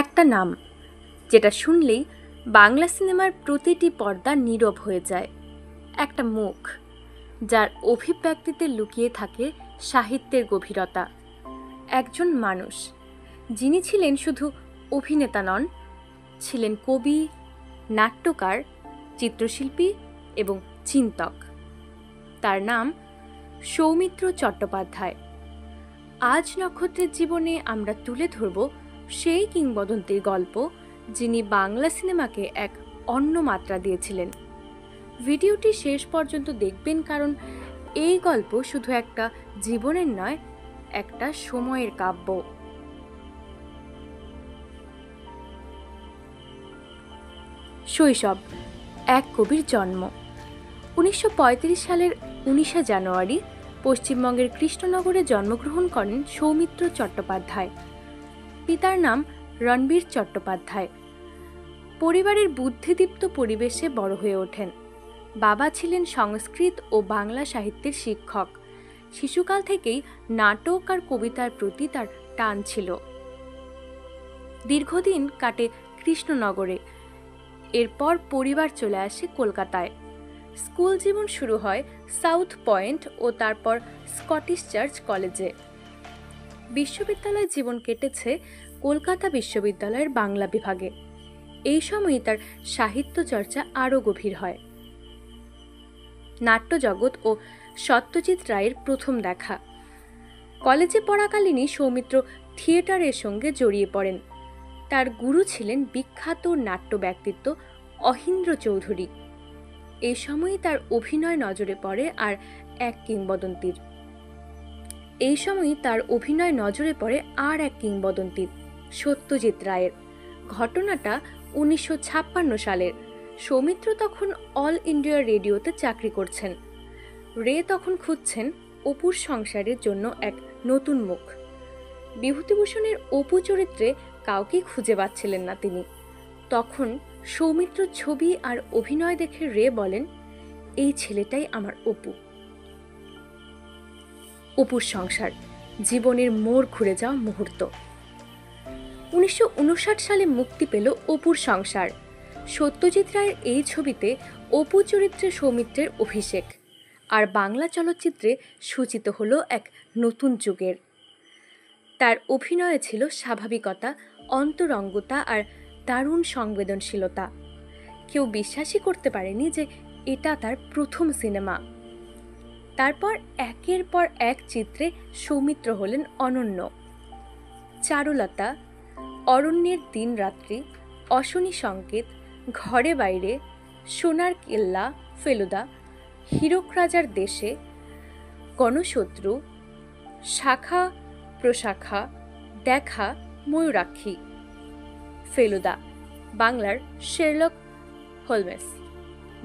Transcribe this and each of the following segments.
একটা নাম যেটা শুনলেই বাংলা সিনেমার প্রতিটি পর্দা নীরব হয়ে যায়, একটা মুখ যার অভিব্যক্তিতে লুকিয়ে থাকে সাহিত্যের গভীরতা, একজন মানুষ যিনি ছিলেন শুধু অভিনেতা নন, ছিলেন কবি, নাট্যকার, চিত্রশিল্পী এবং চিন্তক। তার নাম সৌমিত্র চট্টোপাধ্যায়। আজ নক্ষত্রের জীবনে আমরা তুলে ধরব সেই কিংবদন্তির গল্প যিনি বাংলা সিনেমাকে এক অন্য মাত্রা দিয়েছিলেন। ভিডিওটি শেষ পর্যন্ত দেখবেন, কারণ এই গল্প শুধু একটা জীবনের নয়, একটা সময়ের কাব্য। শৈশব, এক কবির জন্ম। 1935 সালের 19শে জানুয়ারি পশ্চিমবঙ্গের কৃষ্ণনগরে জন্মগ্রহণ করেন সৌমিত্র চট্টোপাধ্যায়। পিতার নাম রণবীর চট্টোপাধ্যায়। পরিবারের বুদ্ধিদীপ্ত পরিবেশে বড় হয়ে ওঠেন। বাবা ছিলেন সংস্কৃত ও বাংলা সাহিত্যের শিক্ষক। শিশুকাল থেকেই নাটক আর কবিতার প্রতি তার টান ছিল। দীর্ঘদিন কাটে কৃষ্ণনগরে, এরপর পরিবার চলে আসে কলকাতায়। স্কুল জীবন শুরু হয় সাউথ পয়েন্ট ও তারপর স্কটিশ চার্চ কলেজে। বিশ্ববিদ্যালয় জীবন কেটেছে কলকাতা বিশ্ববিদ্যালয়ের বাংলা বিভাগে। এই সময়ই তার সাহিত্য চর্চা আরও গভীর হয়। নাট্যজগৎ ও সত্যজিৎ রায়ের প্রথম দেখা। কলেজে পড়াকালীনই সৌমিত্র থিয়েটারের সঙ্গে জড়িয়ে পড়েন। তার গুরু ছিলেন বিখ্যাত নাট্য ব্যক্তিত্ব অহিন্দ্র চৌধুরী। এই সময়ই তার অভিনয় নজরে পড়ে আর এক কিংবদন্তির সত্যজিৎ রায়ের। ঘটনাটা 1956 সালের। সৌমিত্র তখন অল ইন্ডিয়া রেডিওতে চাকরি করছেন। রে তখন খুঁজছেন অপুর সংসারের জন্য এক নতুন মুখ। বিভূতিভূষণের অপু চরিত্রে কাউকে খুঁজে পাচ্ছিলেন না তিনি। তখন সৌমিত্র ছবি আর অভিনয় দেখে রে বলেন, এই ছেলেটাই আমার অপু। অপুর সংসার, জীবনের মোড় ঘুরে যাওয়া মুহূর্ত। 1959 সালে মুক্তি পেল অপুর সংসার। সত্যজিৎ রায়ের এই ছবিতে অপু চরিত্রে সৌমিত্রের অভিষেক, আর বাংলা চলচ্চিত্রে সূচিত হলো এক নতুন যুগের। তার অভিনয়ে ছিল স্বাভাবিকতা, অন্তরঙ্গতা আর দারুণ সংবেদনশীলতা। কেউ বিশ্বাসই করতে পারেনি যে এটা তার প্রথম সিনেমা। তারপর একের পর এক চিত্রে সৌমিত্র হলেন অনন্য। চারুলতা, অরণ্যের দিন রাত্রি, অশনি সংকেত, ঘরে বাইরে, সোনার কেল্লা, ফেলুদা, হীরক রাজার দেশে, গণশত্রু, শাখা প্রশাখা, দেখা, ময়ূরাক্ষী। ফেলুদা, বাংলার শেরলক হোলমেস।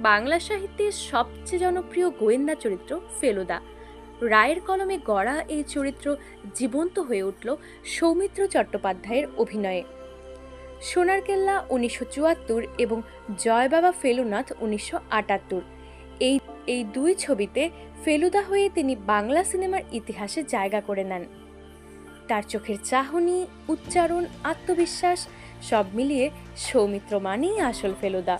বাংলা সাহিত্যের সবচেয়ে জনপ্রিয় গোয়েন্দা চরিত্র ফেলুদা। রায়ের কলমে গড়া এই চরিত্র জীবন্ত হয়ে উঠল সৌমিত্র চট্টোপাধ্যায়ের অভিনয়ে। সোনার কেল্লা 1974 এবং জয় বাবা ফেলুনাথ 1978। এই দুই ছবিতে ফেলুদা হয়ে তিনি বাংলা সিনেমার ইতিহাসে জায়গা করে নেন। তার চোখের চাহনি, উচ্চারণ, আত্মবিশ্বাস সব মিলিয়ে সৌমিত্র মানেই আসল ফেলুদা।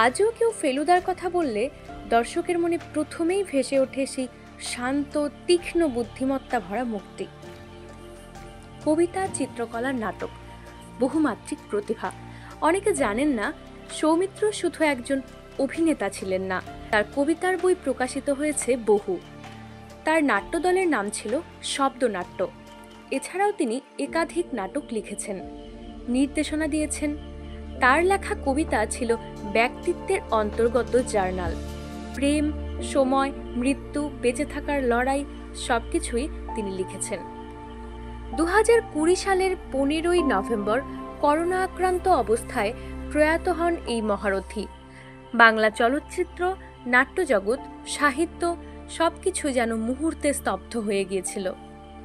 আজও কেউ ফেলুদার কথা বললে দর্শকের মনে প্রথমেই ভেসে ওঠে সেই শান্ত, তীক্ষ্ণ বুদ্ধিমত্তা ভরা মুখটি। কবিতা, চিত্রকলা, নাটক, বহুমাত্রিক প্রতিভা। অনেকে জানেন না, সৌমিত্র শুধু একজন অভিনেতা ছিলেন না, তার কবিতার বই প্রকাশিত হয়েছে বহু। তার নাট্যদলের নাম ছিল শব্দনাট্য। এছাড়াও তিনি একাধিক নাটক লিখেছেন, নির্দেশনা দিয়েছেন। তার লেখা কবিতা ছিল ব্যক্তিত্বের অন্তর্গত জার্নাল। প্রেম, সময়, মৃত্যু, বেঁচে থাকার লড়াই সবকিছুই তিনি লিখেছেন। 2020 সালের 15ই নভেম্বর করোনা আক্রান্ত অবস্থায় প্রয়াত হন এই মহারথী। বাংলা চলচ্চিত্র, নাট্যজগৎ, সাহিত্য সবকিছু যেন মুহূর্তে স্তব্ধ হয়ে গিয়েছিল।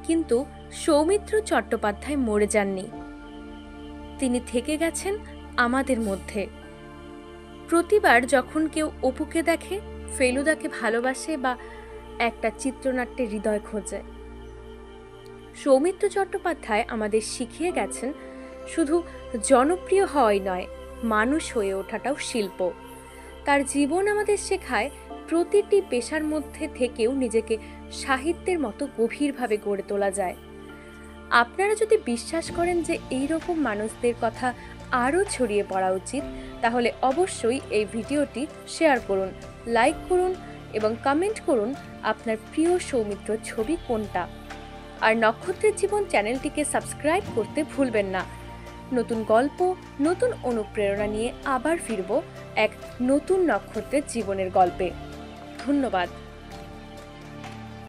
কিন্তু সৌমিত্র চট্টোপাধ্যায় মরে যাননি। তিনি থেকে গেছেন আমাদের মধ্যে। প্রতিবার যখন কেউ অপুকে দেখে, ফেলুদাকে ভালোবাসে বা একটা চিত্রনাট্যে হৃদয় খোঁজে। সৌমিত্র চট্টোপাধ্যায় আমাদের শিখিয়ে গেছেন, শুধু জনপ্রিয় হওয়াই নয়, মানুষ হয়ে ওঠাটাও শিল্প। তার জীবন আমাদের শেখায় প্রতিটি পেশার মধ্যে থেকেও নিজেকে সাহিত্যের মতো গভীরভাবে গড়ে তোলা যায়। আপনারা যদি বিশ্বাস করেন যে এই রকম মানুষদের কথা আরও ছড়িয়ে পড়া উচিত, তাহলে অবশ্যই এই ভিডিওটি শেয়ার করুন, লাইক করুন এবং কমেন্ট করুন আপনার প্রিয় সৌমিত্র ছবি কোনটা। আর নক্ষত্রের জীবন চ্যানেলটিকে সাবস্ক্রাইব করতে ভুলবেন না। নতুন গল্প, নতুন অনুপ্রেরণা নিয়ে আবার ফিরব এক নতুন নক্ষত্রের জীবনের গল্পে। ধন্যবাদ।